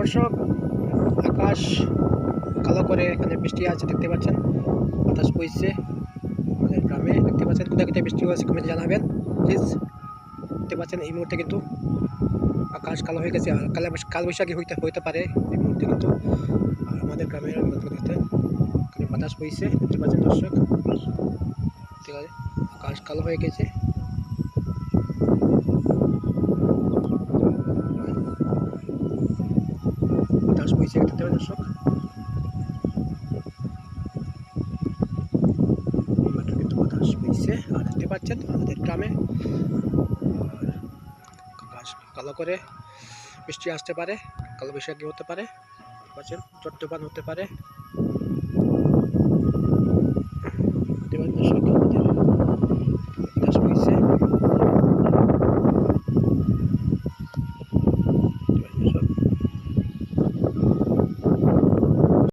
দর্শক, আকাশ কালো করে এখানে বৃষ্টি আছে দেখতে পাচ্ছেন। বাতাস বইছে আমাদের গ্রামে দেখতে পাচ্ছেন। কোথায় কোথায় বৃষ্টি হয়েছে কমেন্টে জানাবেন প্লিজ। দেখতে পাচ্ছেন এই মুহূর্তে কিন্তু আকাশ কালো হয়ে গেছে, আর কালবৈশাখী হইতে পারে এই মুহূর্তে কিন্তু। আর আমাদের গ্রামের এখানে বাতাস বইছে দেখতে পাচ্ছেন দর্শক। ঠিক আছে, আকাশ কালো হয়ে গেছে। বাতাস বইছে দেখতে পাচ্ছেন দর্শক। কিন্তু বাতাস বইছে আর দেখতে পাচ্ছেন আমাদের গ্রামে। আর আকাশ কালো করে বৃষ্টি আসতে পারে, কালবৈশাখী হতে পারে, ঝড় তুফান হতে পারে।